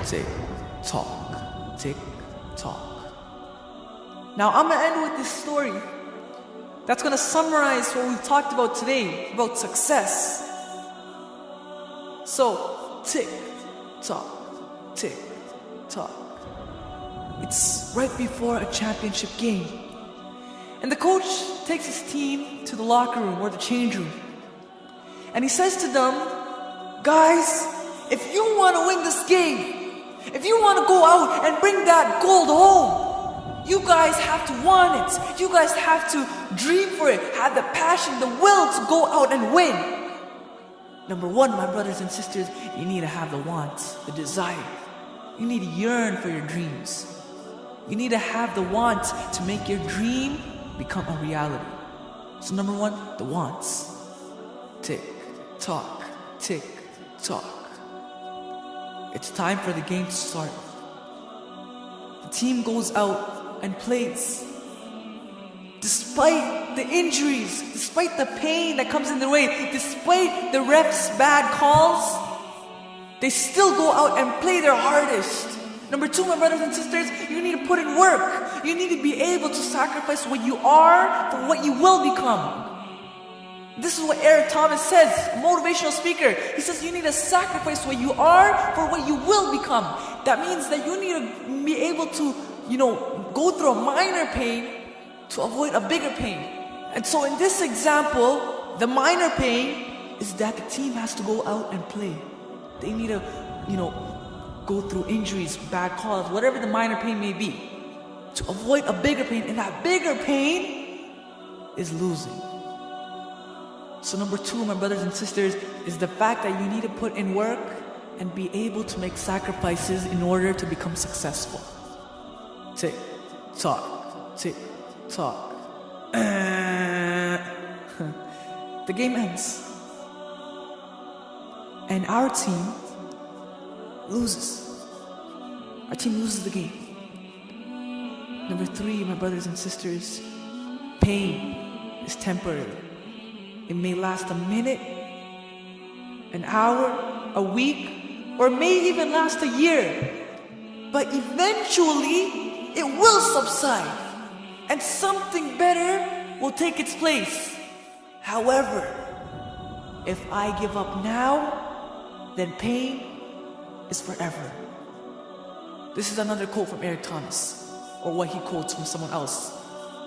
tick, tock, tick, tock. Now I'm gonna end with this story that's gonna summarize what we've talked about today, about success. So, tick, tock, tick, tock. It's right before a championship game. And the coach takes his team to the locker room or the change room. And he says to them, guys, if you want to win this game, if you want to go out and bring that gold home, you guys have to want it. You guys have to dream for it, have the passion, the will to go out and win. Number one, my brothers and sisters, you need to have the want, the desire. You need to yearn for your dreams. You need to have the want to make your dream become a reality. So number one, the wants. Tick, tock, tick, tock. It's time for the game to start. The team goes out and plays. Despite the injuries, despite the pain that comes in their way, despite the refs' bad calls, they still go out and play their hardest. Number two, my brothers and sisters, you need to put in work. You need to be able to sacrifice what you are for what you will become. This is what Eric Thomas says, a motivational speaker. He says you need to sacrifice what you are for what you will become. That means that you need to be able to, go through a minor pain to avoid a bigger pain. And so in this example, the minor pain is that the team has to go out and play. They need to, go through injuries, bad calls, whatever the minor pain may be, to avoid a bigger pain. And that bigger pain is losing. So number two, my brothers and sisters, is the fact that you need to put in work and be able to make sacrifices in order to become successful. Tick, tock, tick, tock. The game ends. And our team loses. Our team loses the game. Number three, my brothers and sisters, pain is temporary. It may last a minute, an hour, a week, or may even last a year. But eventually, it will subside, and something better will take its place. However, if I give up now, then pain is forever. This is another quote from Eric Thomas, or what he quotes from someone else.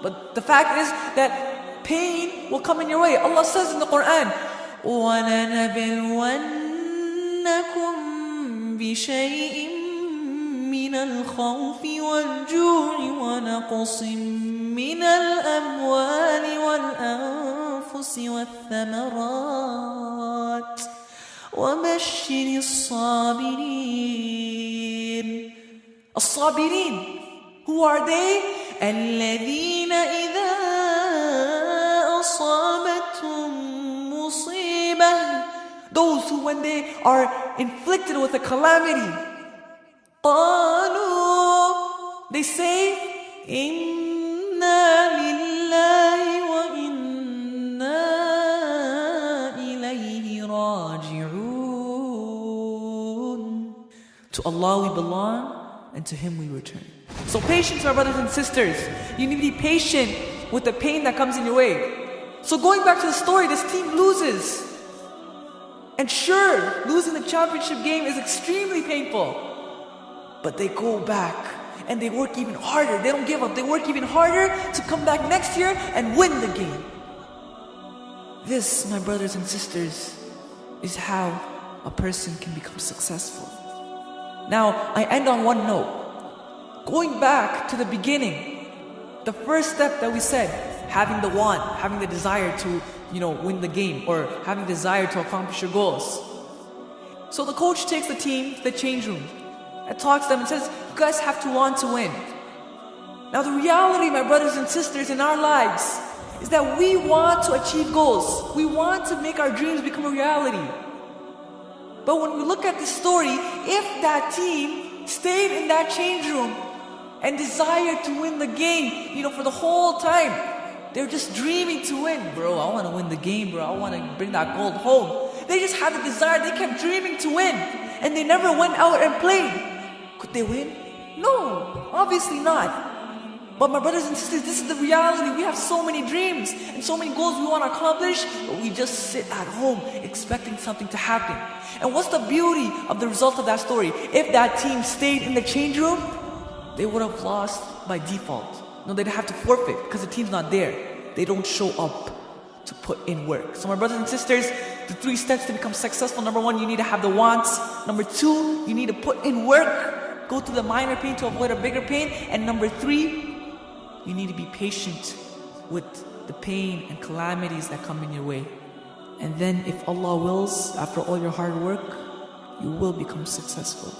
But the fact is that pain will come in your way. Allah says in the Quran, وَلَنَبْلُوَنَّكُمْ بِشَيْءٍ مِّنَ الْخَوْفِ وَالْجُوعِ وَنَقْصٍ مِّنَ الْأَمْوَالِ وَالْأَنفُسِ وَالثَّمَرَاتِ وَبَشِّرِ الصَّابِرِينَ. الصابرين, who are they? الَّذِينَ إِذَا أَصَابَتْهُمْ مُصِيبَةٌ, those who when they are inflicted with a calamity, قَالُوا, they say, إِنَّا لِلَّهِ وَإِنَّا إِلَيْهِ رَاجِعُونَ. To Allah we belong, and to Him we return. So patience, my brothers and sisters. You need to be patient with the pain that comes in your way. So going back to the story, this team loses. And sure, losing the championship game is extremely painful. But they go back and they work even harder. They don't give up. They work even harder to come back next year and win the game. This, my brothers and sisters, is how a person can become successful. Now, I end on one note. Going back to the beginning, the first step that we said, having the want, having the desire to, win the game, or having the desire to accomplish your goals. So the coach takes the team to the change room and talks to them and says, you guys have to want to win. Now the reality, my brothers and sisters, in our lives is that we want to achieve goals. We want to make our dreams become a reality. But when we look at this story, if that team stayed in that change room and desired to win the game, for the whole time, they're just dreaming to win. Bro, I want to win the game, bro. I want to bring that gold home. They just had the desire. They kept dreaming to win. And they never went out and played. Could they win? No, obviously not. But my brothers and sisters, this is the reality. We have so many dreams and so many goals we want to accomplish, but we just sit at home expecting something to happen. And what's the beauty of the result of that story? If that team stayed in the change room, they would have lost by default. No, they'd have to forfeit because the team's not there. They don't show up to put in work. So my brothers and sisters, the 3 steps to become successful. Number 1, you need to have the wants. Number 2, you need to put in work. Go through the minor pain to avoid a bigger pain. And number 3, you need to be patient with the pain and calamities that come in your way. And then if Allah wills, after all your hard work, you will become successful.